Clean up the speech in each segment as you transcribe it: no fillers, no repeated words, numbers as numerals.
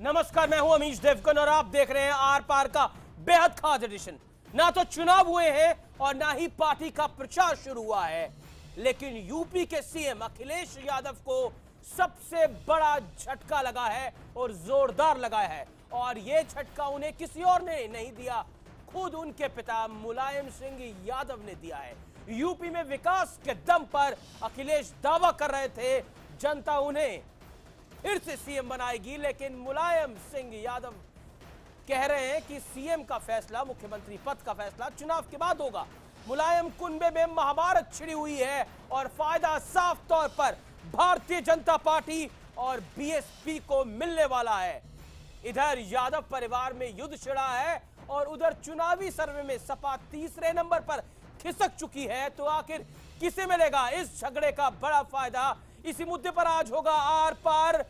नमस्कार, मैं हूं अमीश देवगन और आप देख रहे हैं आर पार का बेहद खास एडिशन। ना तो चुनाव हुए हैं और ना ही पार्टी का प्रचार शुरू हुआ है, लेकिन यूपी के सीएम अखिलेश यादव को सबसे बड़ा झटका लगा है और जोरदार लगा है। और यह झटका उन्हें किसी और ने नहीं दिया, खुद उनके पिता मुलायम सिंह यादव ने दिया है। यूपी में विकास के दम पर अखिलेश दावा कर रहे थे जनता उन्हें फिर से सीएम बनाएगी, लेकिन मुलायम सिंह यादव कह रहे हैं कि सीएम का फैसला, मुख्यमंत्री पद का फैसला चुनाव के बाद होगा। मुलायम कुनबे में महाभारत छिड़ी हुई है और फायदा साफ तौर पर भारतीय जनता पार्टी और बीएसपी को मिलने वाला है। इधर यादव परिवार में युद्ध छिड़ा है और उधर चुनावी सर्वे में सपा तीसरे नंबर पर खिसक चुकी है। तो आखिर किसे मिलेगा इस झगड़े का बड़ा फायदा? इसी मुद्दे पर आज होगा आर पार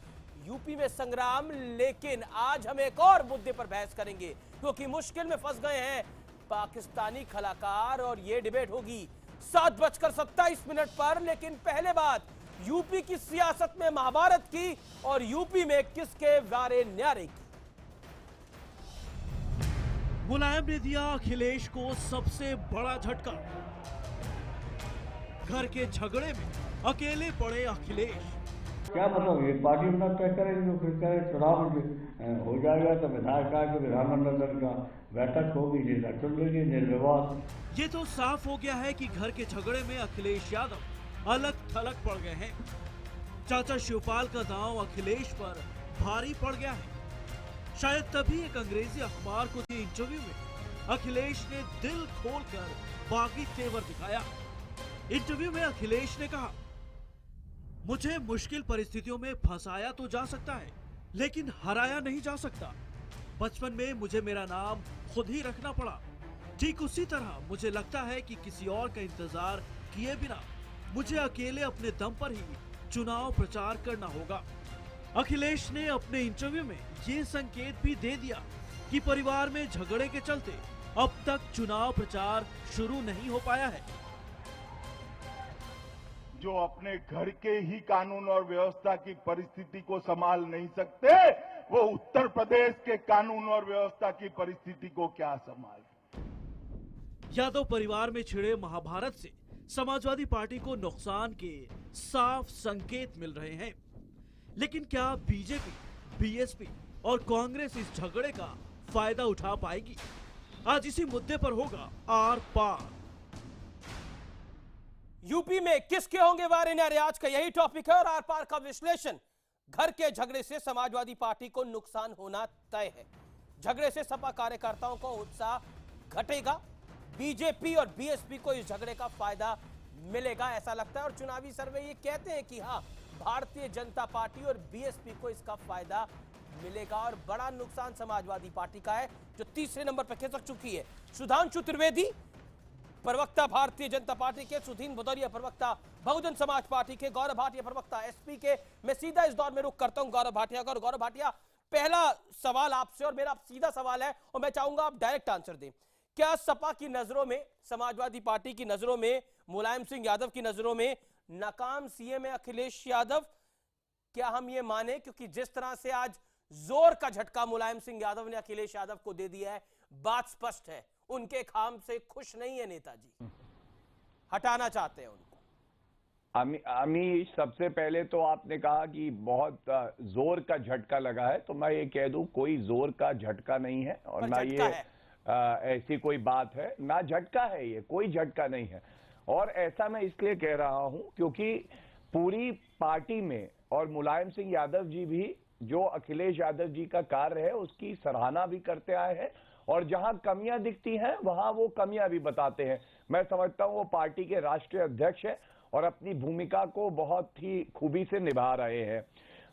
यूपी में संग्राम। लेकिन आज हम एक और मुद्दे पर बहस करेंगे, क्योंकि मुश्किल में फंस गए हैं पाकिस्तानी कलाकार, और यह डिबेट होगी 7:27 पर। लेकिन पहले बात यूपी की सियासत में महाभारत की और यूपी में किसके वारे न्यारे की। मुलायम ने दिया अखिलेश को सबसे बड़ा झटका। घर के झगड़े में अकेले पड़े अखिलेश। क्या मतलब ये पार्टी अपना तय करेगी, जो फिर करे चुनाव हो जाएगा तो विधायक का विधानमंडल का बैठक होगी, नेता चुन लेंगे निर्विवाद। ये तो साफ हो गया है कि घर के झगड़े में अखिलेश यादव अलग थलग पड़ गए हैं। चाचा शिवपाल का दांव अखिलेश पर भारी पड़ गया है। शायद तभी एक अंग्रेजी अखबार को दिए इंटरव्यू में अखिलेश ने दिल खोलकर बागी तेवर दिखाया। इंटरव्यू में अखिलेश ने कहा, मुझे मुश्किल परिस्थितियों में फंसाया तो जा सकता है, लेकिन हराया नहीं जा सकता। बचपन में मुझे मेरा नाम खुद ही रखना पड़ा। ठीक उसी तरह मुझे लगता है कि किसी और का इंतजार किए बिना मुझे अकेले अपने दम पर ही चुनाव प्रचार करना होगा। अखिलेश ने अपने इंटरव्यू में ये संकेत भी दे दिया कि परिवार में झगड़े के चलते अब तक चुनाव प्रचार शुरू नहीं हो पाया है। जो अपने घर के ही कानून और व्यवस्था की परिस्थिति को संभाल नहीं सकते, वो उत्तर प्रदेश के कानून और व्यवस्था की परिस्थिति को क्या संभाल। यादव परिवार में छिड़े महाभारत से समाजवादी पार्टी को नुकसान के साफ संकेत मिल रहे हैं। लेकिन क्या बीजेपी, बीएसपी और कांग्रेस इस झगड़े का फायदा उठा पाएगी? आज इसी मुद्दे पर होगा आर पार। यूपी में किसके होंगे वारे न्यारे, आज का यही टॉपिक है और आर पार का विश्लेषण। घर के झगड़े से समाजवादी पार्टी को नुकसान होना तय है। झगड़े से सपा कार्यकर्ताओं को उत्साह घटेगा, बीजेपी और बीएसपी को इस झगड़े का फायदा मिलेगा ऐसा लगता है। और चुनावी सर्वे ये कहते हैं कि हाँ, भारतीय जनता पार्टी और बीएसपी को इसका फायदा मिलेगा और बड़ा नुकसान समाजवादी पार्टी का है, जो तीसरे नंबर पर खिसक चुकी है। सुधांशु त्रिवेदी प्रवक्ता भारतीय जनता पार्टी के, सुधीन भदौरिया प्रवक्ता बहुजन समाज पार्टी के, गौरव भाटिया प्रवक्ता एसपी के। मैं सीधा इस दौर में रुख करता हूं गौरव भाटिया का। और गौरव भाटिया, पहला सवाल आपसे, और मेरा सीधा सवाल है और मैं चाहूंगा आप डायरेक्ट आंसर दें। क्या सपा की नजरों में, समाजवादी पार्टी की नजरों में, मुलायम सिंह यादव की नजरों में नाकाम सीएम है अखिलेश यादव? क्या हम ये माने? क्योंकि जिस तरह से आज जोर का झटका मुलायम सिंह यादव ने अखिलेश यादव को दे दिया है, बात स्पष्ट है, उनके काम से खुश नहीं है नेताजी, हटाना चाहते हैं उनको। अमीश, सबसे पहले तो आपने कहा कि बहुत जोर का झटका लगा है, तो मैं ये कह दूं कोई जोर का झटका नहीं है और ना ये ऐसी कोई बात है, ना झटका है, ये कोई झटका नहीं है। और ऐसा मैं इसलिए कह रहा हूं क्योंकि पूरी पार्टी में और मुलायम सिंह यादव जी भी जो अखिलेश यादव जी का कार्य है उसकी सराहना भी करते आए हैं, और जहां कमियां दिखती हैं वहां वो कमियां भी बताते हैं। मैं समझता हूं वो पार्टी के राष्ट्रीय अध्यक्ष हैं और अपनी भूमिका को बहुत ही खूबी से निभा रहे हैं।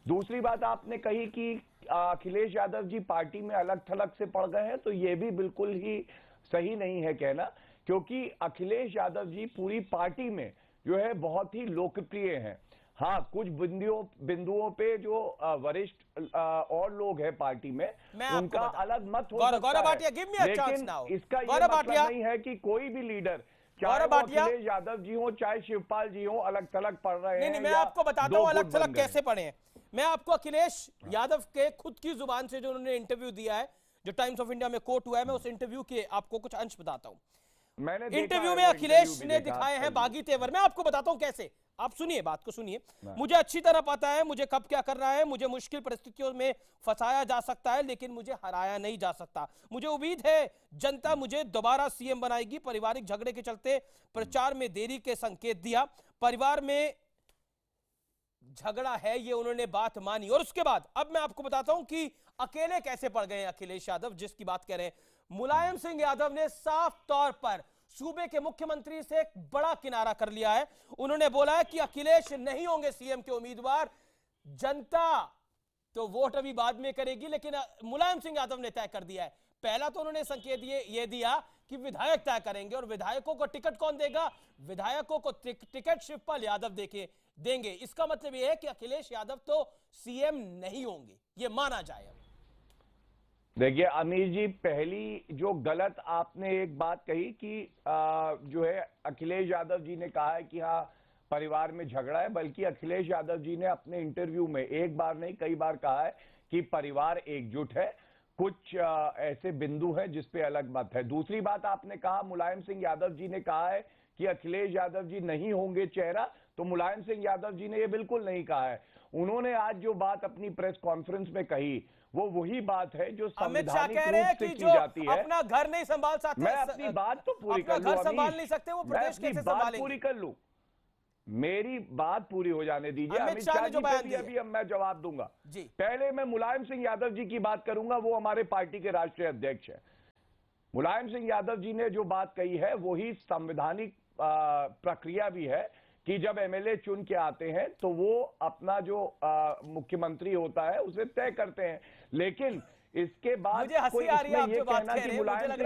दूसरी बात आपने कही कि अखिलेश यादव जी पार्टी में अलग थलग से पड़ गए हैं, तो ये भी बिल्कुल ही सही नहीं है कहना, क्योंकि अखिलेश यादव जी पूरी पार्टी में जो है बहुत ही लोकप्रिय हैं। हाँ, कुछ बिंदुओं पे जो वरिष्ठ और लोग हैं पार्टी में, उनका अलग मत हो सकता है, लेकिन इसका ये मतलब नहीं है कि कोई भी लीडर चाहे गौरव भाटिया, अखिलेश यादव जी हो चाहे शिवपाल जी हो, अलग थलग पढ़ रहे हैं। नहीं, मैं आपको बताता हूं अलग थलग कैसे पढ़े हैं। मैं आपको अखिलेश यादव के खुद की जुबान से जो उन्होंने इंटरव्यू दिया है, जो टाइम्स ऑफ इंडिया में कोट हुआ है, मैं उस इंटरव्यू के आपको कुछ अंश बताता हूं। मैंने इंटरव्यू में अखिलेश ने दिखाए हैं बागी तेवर। मैं आपको बताता हूं कैसे, आप सुनिए, बात को सुनिए। मुझे अच्छी तरह पता है मुझे कब क्या करना है, मुझे मुश्किल परिस्थितियों में फंसाया जा सकता है लेकिन मुझे हराया नहीं जा सकता। मुझे उम्मीद है जनता मुझे दोबारा सीएम बनाएगी। पारिवारिक झगड़े के चलते प्रचार में देरी के संकेत दिया, परिवार में झगड़ा है, ये उन्होंने बात मानी। और उसके बाद अब मैं आपको बताता हूं कि अकेले कैसे पड़ गए अखिलेश यादव, जिसकी बात कर रहे हैं। मुलायम सिंह यादव ने साफ तौर पर सूबे के मुख्यमंत्री से एक बड़ा किनारा कर लिया है। उन्होंने बोला है कि अखिलेश नहीं होंगे सीएम के उम्मीदवार, जनता तो वोट अभी बाद में करेगी, लेकिन मुलायम सिंह यादव ने तय कर दिया है। पहला तो उन्होंने संकेत ये दिया कि विधायक तय करेंगे, और विधायकों को टिकट कौन देगा? विधायकों को टिकट शिवपाल यादव देंगे। इसका मतलब यह है कि अखिलेश यादव तो सीएम नहीं होंगे, ये माना जाए। देखिए अमीर जी, पहली जो गलत आपने एक बात कही कि जो है अखिलेश यादव जी ने कहा है कि हाँ परिवार में झगड़ा है, बल्कि अखिलेश यादव जी ने अपने इंटरव्यू में एक बार नहीं कई बार कहा है कि परिवार एकजुट है। कुछ ऐसे बिंदु हैं जिस पे अलग मत है। दूसरी बात आपने कहा मुलायम सिंह यादव जी ने कहा है कि अखिलेश यादव जी नहीं होंगे चेहरा, तो मुलायम सिंह यादव जी ने ये बिल्कुल नहीं कहा है। उन्होंने आज जो बात अपनी प्रेस कॉन्फ्रेंस में कही वो वही बात है जो संवैधानिक रूप से की जाती है। अपना घर नहीं संभाल सकते, मैं अपनी बात तो पूरी कर लूं, घर संभाल नहीं सकते, वो प्रदेश कैसे संभालेंगे? पूरी कर लूं, मेरी बात पूरी हो जाने दीजिए। अमित शाह जी पे भी अभी मैं जवाब दूंगा जी। पहले मैं मुलायम सिंह यादव जी की बात करूंगा, वो हमारे पार्टी के राष्ट्रीय अध्यक्ष है। मुलायम सिंह यादव जी ने जो बात कही है वही संवैधानिक प्रक्रिया भी है कि जब एमएलए चुन के आते हैं तो वो अपना जो मुख्यमंत्री होता है उसे तय करते हैं। लेकिन इसके बाद मुझे हंसी आ रही है आप जो बात कह रहे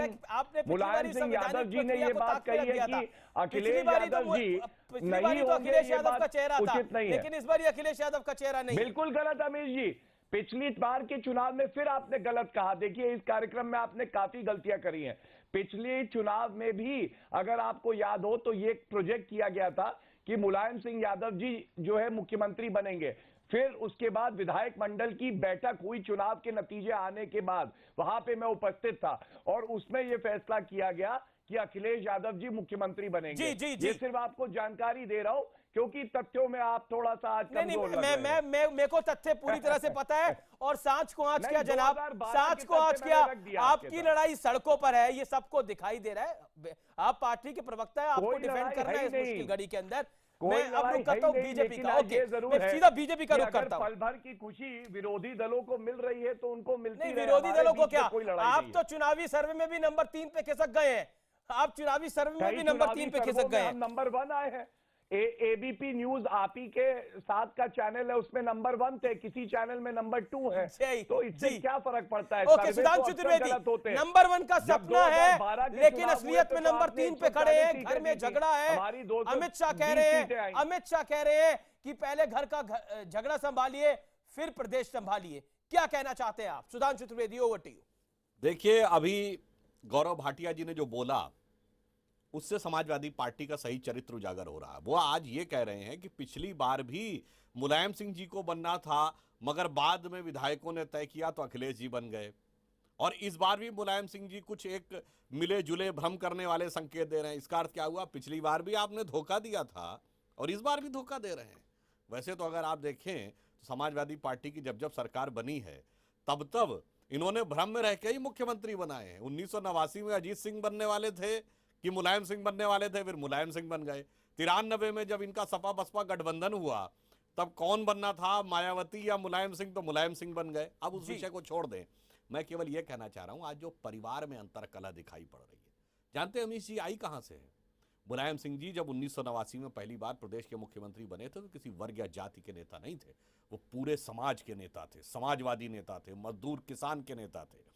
हैं। मुलायम सिंह यादव जी ने ये बात कही है कि अखिलेश यादव जी नहीं होंगे, ये बात उचित नहीं है। लेकिन इस बार अखिलेश यादव का चेहरा नहीं। बिल्कुल गलत अमीर जी, पिछली बार के चुनाव में फिर आपने गलत कहा। देखिए इस कार्यक्रम में आपने काफी गलतियां करी हैं। पिछले चुनाव में भी अगर आपको याद हो तो ये प्रोजेक्ट किया गया था कि मुलायम सिंह यादव जी जो है मुख्यमंत्री बनेंगे। फिर उसके बाद विधायक मंडल की बैठक हुई, चुनाव के नतीजे आने के बाद वहां पे मैं उपस्थित था और उसमें यह फैसला किया गया कि अखिलेश यादव जी मुख्यमंत्री बनेंगे। ये सिर्फ आपको जानकारी दे रहा हूं क्योंकि तथ्यों में आप थोड़ा सा आज कमजोर लग रहे हैं। मेरे को तथ्य पूरी तरह से पता है और सांच को आंच किया जनाब, सांच को आंच किया। आपकी लड़ाई सड़कों पर है, ये सबको दिखाई दे रहा है। आप पार्टी के प्रवक्ता है, आपको डिफेंड करना है इस मुश्किल घड़ी के अंदर। मैं अब रुक करता हूं बीजेपी का, मैं सीधा बीजेपी का रुख करता हूं। पल भर की खुशी विरोधी दलों को मिल रही है तो उनको मिलती नहीं, विरोधी दलों को क्या, आप तो चुनावी सर्वे में भी नंबर 3 पे खिसक गए हैं। आप चुनावी सर्वे में भी नंबर 3 पे खिसक गए हैं। नंबर 1 आए हैं। एबीपी न्यूज आप ही के साथ का चैनल है, उसमें नंबर 1 थे, किसी चैनल में नंबर 2 है, तो इससे क्या फरक पड़ता है? ओके, सुधांशु त्रिवेदी, नंबर 1 का सपना है लेकिन असलियत में नंबर 3 पे खड़े हैं। घर में झगड़ा है। अमित शाह कह रहे हैं कि पहले घर का झगड़ा संभालिए फिर प्रदेश संभालिए। क्या कहना चाहते हैं आप? Sudhanshu Trivedi, over to you. देखिए, अभी गौरव भाटिया जी ने जो बोला उससे समाजवादी पार्टी का सही चरित्र उजागर हो रहा है। वो आज ये कह रहे हैं कि पिछली बार भी मुलायम सिंह जी को बनना था मगर बाद में विधायकों ने तय किया तो अखिलेश जी बन गए, और इस बार भी मुलायम सिंह जी कुछ एक मिले जुले भ्रम करने वाले संकेत दे रहे हैं। इसका अर्थ क्या हुआ? पिछली बार भी आपने धोखा दिया था और इस बार भी धोखा दे रहे हैं। वैसे तो अगर आप देखें तो समाजवादी पार्टी की जब जब सरकार बनी है तब तब इन्होंने भ्रम में रह के ही मुख्यमंत्री बनाए हैं। 1989 में अजीत सिंह बनने वाले थे कि मुलायम सिंह बनने वाले थे, फिर मुलायम सिंह बन गए। 93 में जब इनका सपा बसपा गठबंधन हुआ तब कौन बनना था, मायावती या मुलायम सिंह? तो मुलायम सिंह बन गए। अब उस विषय को छोड़ दें, मैं केवल यह कहना चाह रहा हूं आज जो परिवार में अंतरकलह दिखाई पड़ रही है, जानते हैं अमीश जी आई कहां से है? मुलायम सिंह जी जब 1989 में पहली बार प्रदेश के मुख्यमंत्री बने थे तो किसी वर्ग या जाति के नेता नहीं थे, वो पूरे समाज के नेता थे, समाजवादी नेता थे, मजदूर किसान के नेता थे।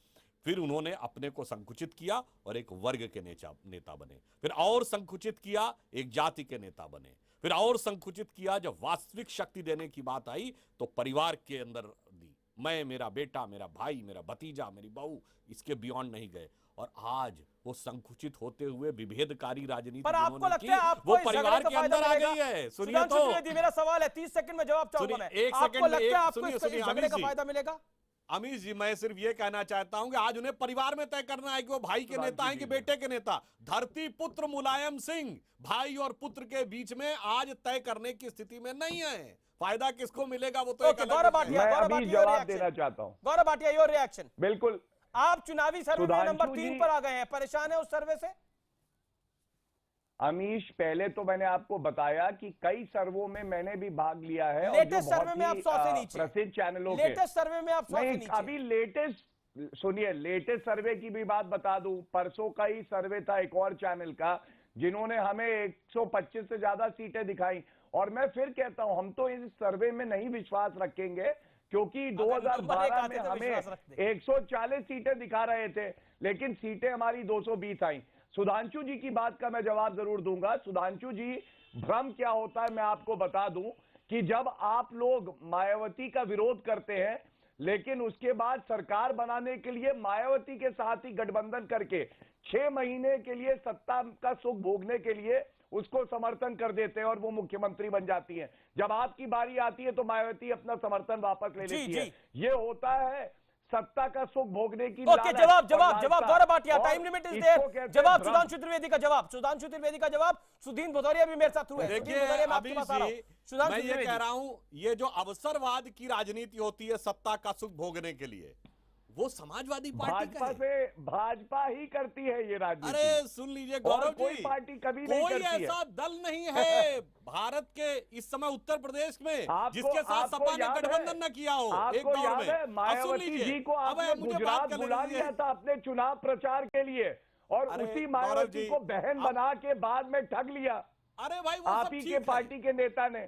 फिर उन्होंने अपने को संकुचित किया और एक वर्ग के नेता बने, फिर और संकुचित किया, एक जाति के नेता बने, फिर और संकुचित किया। जब वास्तविक शक्ति देने की बात आई तो परिवार के अंदर दी। मैं, मेरा बेटा, मेरा भाई, मेरा भतीजा, मेरी बहू, इसके बियॉन्ड नहीं गए। और आज वो संकुचित होते हुए विभेदकारी राजनीति पर आपको जिन्होंने लगता है की, आपको वो इस परिवार झगड़े के का अंदर आ फायदा गई है। सुनिए सुधांशु तो, त्रिवेदी, मेरा सवाल है, 30 सेकंड में जवाब चाहूंगा मैं। एक आपको सेकंड में, लगता है आपको सुनिए, इस सुनिए, झगड़े का अमीश फायदा मिलेगा? अमीश जी, मैं सिर्फ ये कहना चाहता हूं कि आज उन्हें परिवार में तय करना है कि वो भाई के नेता हैं कि बेटे के नेता। धरती पुत्र मुलायम सिंह भाई और पुत्र के बीच में आज तय करने की स्थिति में नहीं है। फायदा किसको मिलेगा वो तो गौरव भाटिया, मैं गौरव अभी भाटिया, जवाब reaction। देना चाहता हूं। Gaurav Bhatia, your reaction. बिल्कुल, आप चुनावी सर्वे में नंबर 3 सुधांशु पर आ गए हैं, परेशान है उस सर्वे से? अमीश, पहले तो मैंने आपको बताया कि कई सर्वों में मैंने भी भाग लिया है। लेटेस्ट सर्वे में आप 100 से नीचे, प्रसिद्ध चैनलों के लेटेस्ट सर्वे में आप 100 से नीचे। अभी लेटेस्ट सुनिए, लेटेस्ट सर्वे की भी बात बता दूं। परसों का ही सर्वे था एक और चैनल का, जिन्होंने हमें 125 से ज्यादा सीटें दिखाई। और मैं फिर कहता हूं, हम तो इस सर्वे में नहीं विश्वास रखेंगे, क्योंकि 2012 में हमें 140 सीटें दिखा रहे थे, लेकिन सीटें हमारी 220 आई। सुधांशु जी की बात का मैं जवाब जरूर दूंगा। सुधांशु जी, भ्रम क्या होता है मैं आपको बता दूं कि जब आप लोग मायावती का विरोध करते हैं, लेकिन उसके बाद सरकार बनाने के लिए मायावती के साथ ही गठबंधन करके 6 महीने के लिए सत्ता का सुख भोगने के लिए उसको समर्थन कर देते हैं और वो मुख्यमंत्री बन जाती है। जब आपकी बारी आती है तो मायावती अपना समर्थन वापस ले लेती है। ये होता है सत्ता का सुख भोगने की ओके, जवाब Gaurav Bhatia, time limit is there. जवाब सुधांशु त्रिवेदी का जवाब, सुधांशु त्रिवेदी का जवाब। सुधीन भदौरिया भी मेरे साथ हुए। देखिए अभी जी, मैं ये कह रहा हूं, ये जो अवसरवाद की राजनीति होती है सत्ता का सुख भोगने के लिए, वो समाजवादी पार्टी का है। भाजपा ही करती है ये राजनीति। अरे सुन लीजिए गौरव जी, कोई पार्टी कभी नहीं करती है। कोई ऐसा दल नहीं है भारत के इस समय उत्तर प्रदेश में जिसके साथ सपा ने गठबंधन न किया हो एक दौर में। मायावती जी को आपने गुजरात बुला लिया था अपने चुनाव प्रचार के लिए, और उसी मायावती को बहन बना के बाद में ठग लिया। अरे भाई, आप ही के पार्टी के नेता ने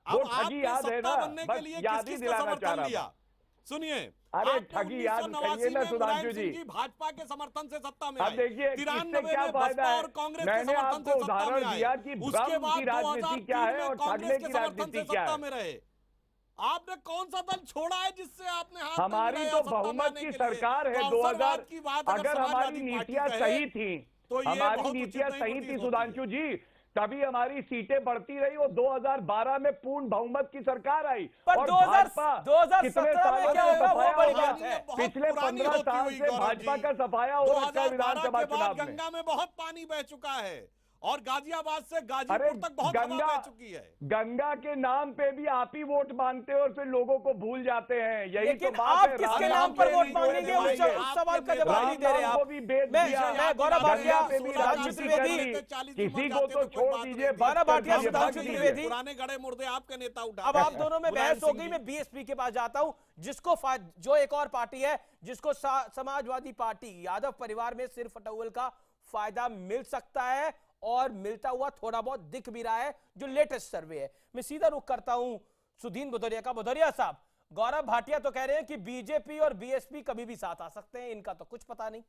वो ठगी याद है ना, बस याद ही दिलाना चाह रहा था। सुनिए, अरे ठगी याद करिए ना सुधांशु जी। भाजपा के समर्थन से सत्ता में अब देखिए इससे क्या फायदा है। मैंने आपको उदाहरण दिया कि भ्रम की राजनीति क्या है और ठगने की राजनीति क्या है। आपने कौन सा दल छोड़ा है जिससे आपने हाथ हमारी तो बहुमत की सरकार है 2000। अगर हमारी नीतियां सही थी, तो हमारी नीतियां सही थी सुधांशु जी, तभी हमारी सीटें बढ़ती रही और 2012 में पूर्ण बहुमत की सरकार आई। पर और 2017 में क्या होगा वो बड़ी बात है। पिछले 15 साल से भाजपा का सफाया हो रखा है विधानसभा चुनाव में। गंगा में बहुत पानी बह चुका है और गाजियाबाद से गाजीपुर तक बहुत हवा बह चुकी है। गंगा के नाम पे भी आप ही वोट मांगते हो और फिर लोगों को भूल जाते हैं। यही तो बात आप है। किसके नाम पर वोट मांगेंगे उस सवाल का जवाब नहीं दे रहे आप। मैं गौरव भाटिया, सुधांशु त्रिवेदी, किसी को तो छोड़ दीजिए। गौरव भाटिया, सुधांशु त्रिवेदी, पुराने गड़े मुर्दे आपके नेता उठा। अब आप दोनों में बहस हो गई। मैं बीएसपी के पास जाता हूं, जिसको जो एक और पार्टी है जिसको समाजवादी पार्टी यादव परिवार में सिर फटौल का फायदा मिल सकता है और मिलता हुआ थोड़ा बहुत दिख भी रहा है, जो लेटेस्ट सर्वे है। मैं सीधा रुख करता हूं सुधीन भदौरिया का। भदौरिया साहब, गौरव भाटिया तो कह रहे हैं कि बीजेपी और बीएसपी कभी भी साथ आ सकते हैं, इनका तो कुछ पता नहीं।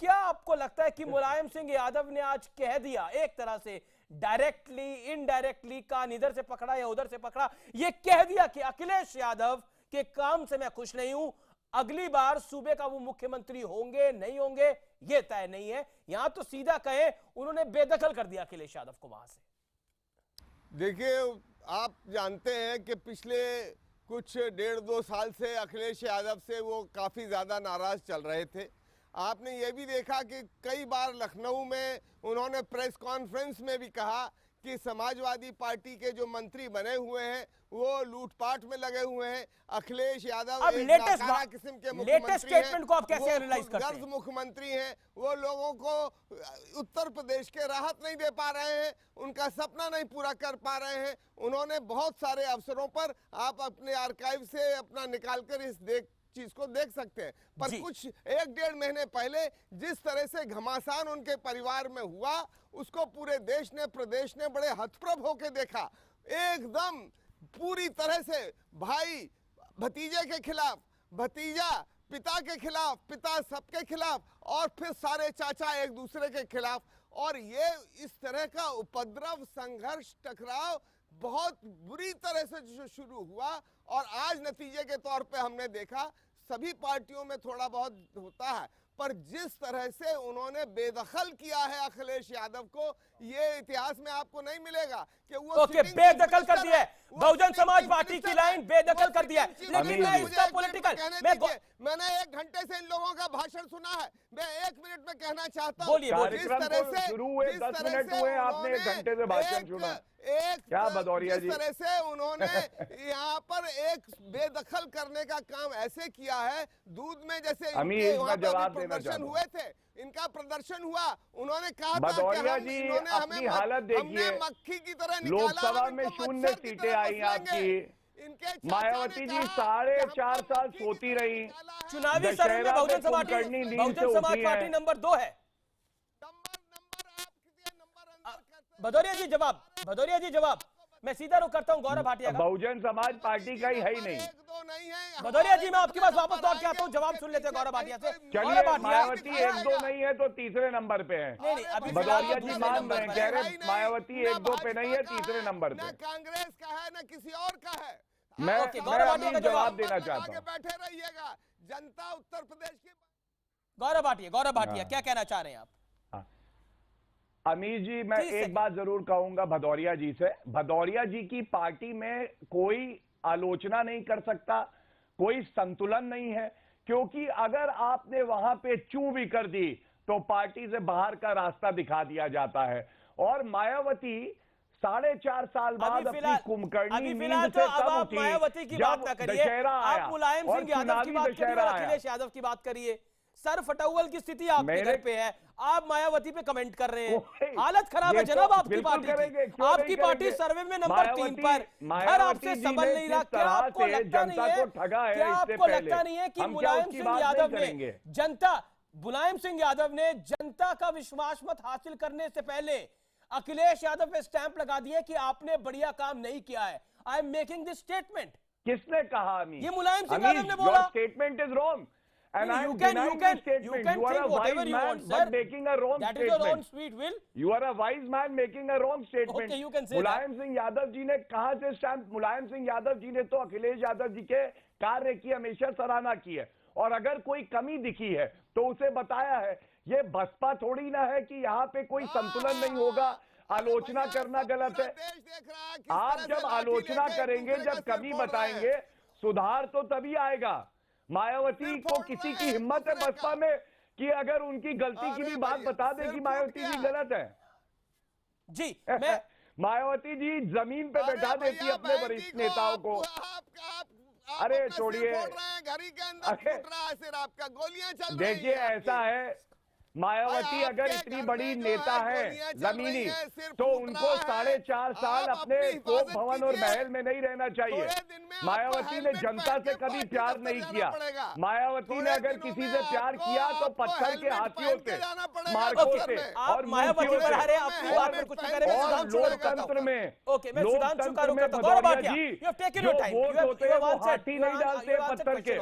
क्या आपको लगता है कि मुलायम सिंह यादव ने आज कह दिया, एक तरह से डायरेक्टली इनडायरेक्टली, कान इधर से पकड़ा या उधर से पकड़ा, यह कह दिया कि अखिलेश यादव के काम से मैं खुश नहीं हूं, अगली बार सूबे का वो मुख्यमंत्री होंगे नहीं होंगे ये तय नहीं है। यहां तो सीधा कहे उन्होंने बेदखल कर दिया अखिलेश यादव को वहां से। देखिए, आप जानते हैं कि पिछले कुछ 1.5-2 साल से अखिलेश यादव से वो काफ़ी ज़्यादा नाराज़ चल रहे थे। आपने ये भी देखा कि कई बार लखनऊ में उन्होंने प्रेस कॉन्फ्रेंस में भी कहा कि समाजवादी पार्टी के जो मंत्री बने हुए हैं वो लूटपाट में लगे हुए हैं। अखिलेश यादव एक नाकारा किस्म के मुख्यमंत्री हैं, को आप कैसे एनालाइज करते हैं? मुख्यमंत्री हैं, वो लोगों को उत्तर प्रदेश के राहत नहीं दे पा रहे हैं, उनका सपना नहीं पूरा कर पा रहे हैं। उन्होंने बहुत सारे अवसरों पर, आप अपने आर्काइव से अपना निकालकर इस चीज को देख सकते हैं, पर कुछ 1-1.5 महीने पहले जिस तरह से घमासान उनके परिवार में हुआ, उसको पूरे देश ने, प्रदेश ने बड़े हतप्रभ होकर देखा। एकदम पूरी तरह से भाई भतीजे के खिलाफ, भतीजा पिता के खिलाफ, पिता सबके खिलाफ, और फिर सारे चाचा एक दूसरे के खिलाफ। और ये इस तरह का उपद्रव, संघर्ष, टकराव बहुत बुरी तरह से जो शुरू हुआ, और आज नतीजे के तौर पे हमने देखा सभी पार्टियों में थोड़ा बहुत होता है, पर जिस तरह से उन्होंने बेदखल किया है अखिलेश यादव को, ये इतिहास में आपको नहीं मिलेगा कि वो बेदखल कर दिया है। बहुजन समाज पार्टी की लाइन बेदखल कर दिया है। लेकिन मैं इसका पॉलिटिकल मैंने 1 घंटे से इन लोगों का भाषण सुना है, मैं 1 मिनट में कहना चाहता हूँ। कार्यक्रम तो शुरू हुए 10 मिनट हुए, आपने 1 घंटे से भाषण सुना। क्या भदौरिया जी, जिस तरह से उन्होंने यहाँ पर एक बेदखल करने का काम ऐसे किया है, दूध में जैसे प्रदर्शन हुए थे, इनका प्रदर्शन हुआ, उन्होंने कहा भदौरिया जी अपनी हालत देखिए, मक्खी की तरह लोकसभा में 0 सीटें आई आपकी, मायावती जी 4.5 साल सोती रही, चुनावी सर्वे में बहुजन समाज पार्टी नंबर 2 है। भदौरिया जी जवाब मैं सीधा रुख करता हूं गौरव भाटिया का। बहुजन समाज पार्टी का ही है ही नहीं। भदौरिया जी मैं आपके पास वापस लौट के आता हूं, जवाब सुन लेते हैं गौरव भाटिया से। चलिए, मायावती 1-2 नहीं है तो तीसरे नंबर पे है। नहीं, भदौरिया जी मान रहे हैं, कह रहे मायावती 1-2 पे नहीं है, तीसरे नंबर पे। कांग्रेस का है न किसी और का है। मैं जवाब देना चाहता हूँ। बैठे रहिएगा, जनता उत्तर प्रदेश की। गौरव भाटिया क्या कहना चाह रहे हैं आप? अमीर जी, मैं एक बात जरूर कहूंगा भदौरिया जी से, भदौरिया जी की पार्टी में कोई आलोचना नहीं कर सकता, कोई संतुलन नहीं है, क्योंकि अगर आपने वहां पे चू भी कर दी तो पार्टी से बाहर का रास्ता दिखा दिया जाता है। और मायावती 4.5 साल बाद अपनी कुंभकर्णी नींद से तब उठी मायावती की बात ना करिए, आप मुलायम सिंह यादव की बात करिए, अखिलेश यादव की बात करिए। सर फटाउल की स्थिति आपके घर पे है, आप मायावती पे कमेंट कर रहे हैं। हालत खराब है जनाब आपकी पार्टी की। आपकी पार्टी सर्वे में नंबर 3 पर, घर आपसे संभल नहीं रहा। क्या आपको लगता नहीं है कि मुलायम सिंह यादव ने जनता का विश्वास मत हासिल करने से पहले अखिलेश यादव पे स्टैंप लगा दिया कि आपने बढ़िया काम नहीं किया है? I am making this statement. किसने कहा? ये मुलायम सिंह यादव ने बोला। Statement is wrong and you I'm can denying this statement. you can You are think a wise whatever you man want, sir. but making a wrong That statement. is your own sweet will. You are a wise man making a wrong statement. Okay, you can say Mulayam Singh Yadav ji ने कहां से stamp? Mulayam Singh Yadav ji ने तो अखिलेश यादव जी के कार्य की हमेशा सराहना की है, और अगर कोई कमी दिखी है तो उसे बताया है। ये बसपा थोड़ी ना है कि यहाँ पे कोई संतुलन नहीं होगा, आलोचना करना गलत है। आप जब आलोचना करेंगे, जब कमी बताएंगे, सुधार तो तभी आएगा। मायावती को किसी की हिम्मत है बसपा में कि अगर उनकी गलती की भी बात बता दे कि मायावती जी गलत है? जी मैं मायावती जी जमीन पे बैठा देती है अपने वरिष्ठ नेताओं को। अरे छोड़िए, देखिए ऐसा है, मायावती अगर इतनी बड़ी नेता है जमीनी, तो उनको 4.5 साल अपने तोप भवन और महल में नहीं रहना चाहिए। मायावती ने जनता से कभी प्यार नहीं किया। मायावती ने अगर किसी से प्यार किया तो पत्थर के हाथियों से, मार्कों से और मूर्तियों से। और लोकतंत्र में भदौरिया जी जो वोट होते हैं वो हाथी नहीं डालते पत्थर के,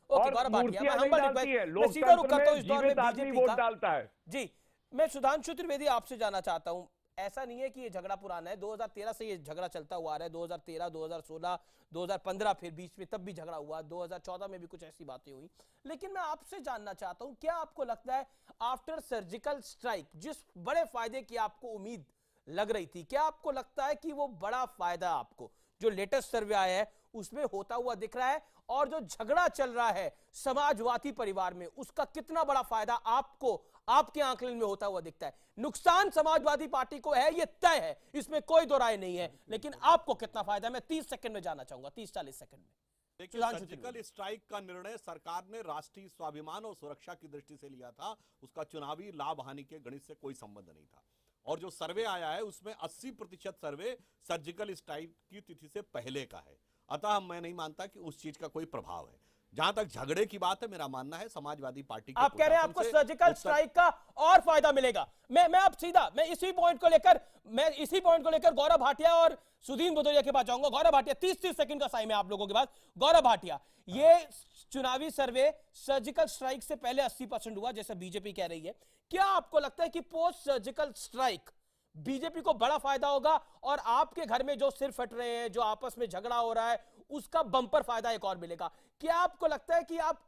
और मूर्तियां नहीं डालती है। लोकतंत्र में जीवित आदमी वोट डालता है। जी मैं सुधांशु त्रिवेदी आपसे जानना चाहता हूं, ऐसा नहीं है कि ये झगड़ा पुराना है, 2013 से ये झगड़ा चलता हुआ आ रहा है, 2013, 2016, 2015 फिर बीच में तब भी झगड़ा हुआ, 2014 में भी कुछ ऐसी बातें हुई। लेकिन मैं आपसे जानना चाहता हूं, क्या आपको लगता है आफ्टर सर्जिकल स्ट्राइक जिस बड़े फायदे की आपको उम्मीद लग रही थी, क्या आपको लगता है कि वो बड़ा फायदा आपको जो लेटेस्ट सर्वे आया है उसमें होता हुआ दिख रहा है? और जो झगड़ा चल रहा है समाजवादी परिवार में, उसका कितना बड़ा फायदा आपको आपके आंकलन में होता हुआ दिखता है? नुकसान समाजवादी पार्टी को है, ये तय है, इसमें कोई दो राय नहीं है, लेकिन आपको कितना फायदा है? मैं 30 सेकंड में जाना चाहूंगा, 30-40 सेकंड में। देखिए, सर्जिकल स्ट्राइक का निर्णय सरकार ने राष्ट्रीय स्वाभिमान और सुरक्षा की दृष्टि से लिया था, उसका चुनावी लाभ हानि के गणित से कोई संबंध नहीं था। और जो सर्वे आया है उसमें 80% सर्वे सर्जिकल स्ट्राइक की तिथि से पहले का है, अतः मैं नहीं मानता कि उस चीज का कोई प्रभाव है। जहां तक झगड़े की बात है, मेरा मानना है समाजवादी पार्टी आप कह रहे हैं आपको सर्जिकल स्ट्राइक का और फायदा मिलेगा। मैं अब सीधा मैं इसी पॉइंट को लेकर गौरव भाटिया और सुदीन भदौरिया के पास जाऊंगा। गौरव भाटिया 30 सेकंड का टाइम है आप लोगों के पास। गौरव भाटिया, ये चुनावी सर्वे सर्जिकल स्ट्राइक से पहले 80% हुआ जैसे बीजेपी कह रही है, क्या आपको लगता है कि पोस्ट सर्जिकल स्ट्राइक बीजेपी को बड़ा फायदा होगा और आपके घर में जो सिर फट रहे हैं, जो आपस में झगड़ा हो रहा है, उसका बंपर फायदा एक और मिलेगा? क्या आपको लगता है कि आप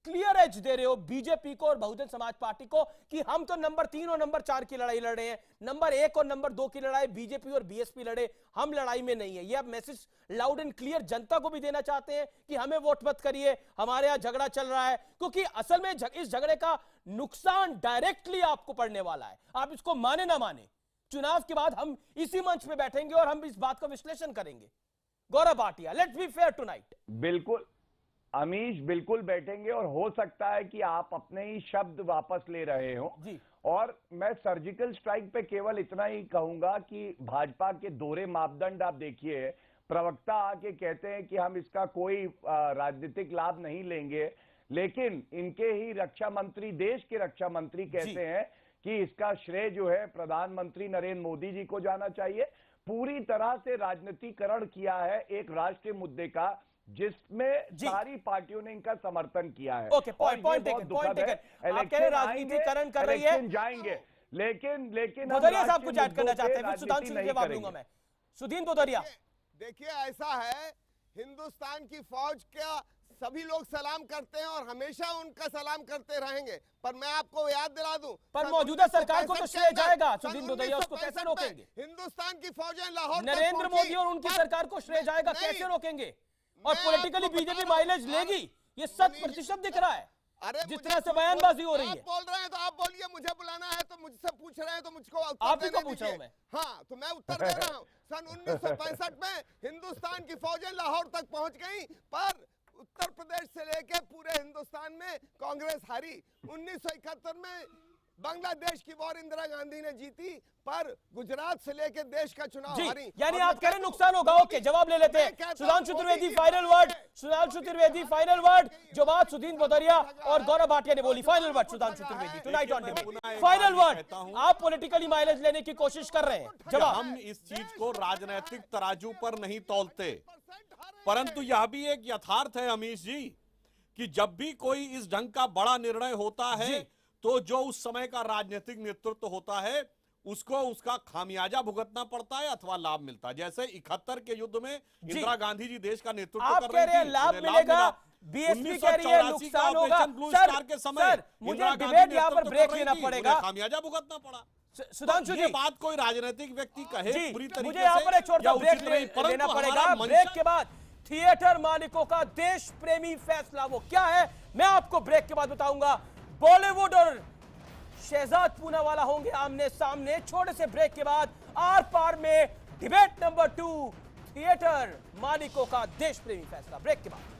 क्लियर एज दे रहे हो बीजेपी को और बहुजन समाज पार्टी को कि हम तो नंबर 3 और नंबर 4 की लड़ाई लड़ रहे हैं, नंबर 1 और नंबर 2 की लड़ाई बीजेपी और बीएसपी लड़े, हम लड़ाई में नहीं है। ये आप मैसेज लाउड एंड क्लियर जनता को भी देना चाहते हैं कि हमें वोट मत करिए, हमारे यहां झगड़ा चल रहा है, क्योंकि असल में इस झगड़े का नुकसान डायरेक्टली आपको पड़ने वाला है। आप इसको माने ना माने, चुनाव के बाद हम इसी मंच पे बैठेंगे और हम इस बात का विश्लेषण करेंगे। Gaurav Bhatia, let's be fair tonight. बिल्कुल अमीश, बिल्कुल बैठेंगे और हो सकता है कि आप अपने ही शब्द वापस ले रहे हो जी। और मैं सर्जिकल स्ट्राइक पे केवल इतना ही कहूंगा कि भाजपा के दोहरे मापदंड आप देखिए, प्रवक्ता आके कहते हैं कि हम इसका कोई राजनीतिक लाभ नहीं लेंगे, लेकिन इनके ही रक्षा मंत्री, देश के रक्षा मंत्री कहते हैं कि इसका श्रेय जो है प्रधानमंत्री नरेंद्र मोदी जी को जाना चाहिए। पूरी तरह से राजनीतिकरण किया है एक राष्ट्रीय मुद्दे का, जिसमें सारी पार्टियों ने इनका समर्थन किया है। Okay, point taken. आप कह रहे राजनीतिकरण कर रही है, जाएंगे, लेकिन भदौरिया साहब कुछ ऐड करना चाहते हैं, सुधांशु से जवाब दूंगा मैं। सुधीन भदौरिया, देखिए ऐसा है, हिंदुस्तान की फौज का सभी लोग सलाम करते हैं और हमेशा उनका सलाम करते रहेंगे, पर मैं आपको याद दिला दूं, पर मौजूदा सरकार को तो श्रेय जाएगा। सुधीन भदौरिया, उसको कैसे रोकेंगे? हिंदुस्तान की फौजें लाहौर, नरेंद्र मोदी और उनकी सरकार को श्रेय जाएगा, कैसे रोकेंगे? और पॉलिटिकली बीजेपी माइलेज लेगी, ये 100% दिख रहा है। अरे जितना से बयानबाजी हो रही है। आप बोल रहे हैं तो आप बोलिए, मुझे बुलाना है तो मुझसे पूछ रहे हैं तो मुझको आप ही को पूछा हूं मैं। हाँ, तो मैं उत्तर दे रहा हूँ। सन 1965 में हिंदुस्तान की फौजें लाहौर तक पहुंच गई, पर उत्तर प्रदेश से लेकर पूरे हिंदुस्तान में कांग्रेस हारी। 1971 में बांग्लादेश की वॉर इंदिरा गांधी ने जीती, पर गुजरात से लेकर देश का चुनाव हारी। यानी आप कह रहे नुकसान होगा। ओके, जवाब ले लेते हैं। Sudhanshu Trivedi final word, Sudhanshu Trivedi final word. जो बात सुधीन भदौरिया और गौरव भाटिया ने बोली, final word Sudhanshu Trivedi tonight on debate. Final word, आप पॉलिटिकली माइलेज लेने की कोशिश कर रहे हैं, जवाब। हम इस चीज को राजनीतिक तराजू पर नहीं तौलते, परंतु यह भी एक यथार्थ है अमीश जी कि जब भी कोई इस ढंग का बड़ा निर्णय होता है तो जो उस समय का राजनीतिक नेतृत्व होता है उसको उसका खामियाजा भुगतना पड़ता है अथवा लाभ मिलता है। जैसे 71 के युद्ध में इंदिरा गांधी जी देश का नेतृत्व कर रही थी, लाभ मिलेगा, बीएसपी कह रही है नुकसान होगा। सर, के समय मुझे डिबेट यहाँ पर ब्रेक लेना पड़ेगा, खामियाजा भुगतना पड़ा। सुधांशु जी, बात कोई राजनीतिक व्यक्ति कहे पूरी तरीके मुझे यहाँ पर एक छोटा ब्रेक लेना पड़ेगा। ब्रेक के बाद थिएटर मालिकों का देश प्रेमी फैसला वो क्या है, मैं आपको ब्रेक के बाद बताऊंगा। बॉलीवुड और शहजाद पूनावाला होंगे आमने सामने। छोटे से ब्रेक के बाद आर पार में डिबेट नंबर 2, थिएटर मालिकों का देश प्रेमी फैसला। ब्रेक के बाद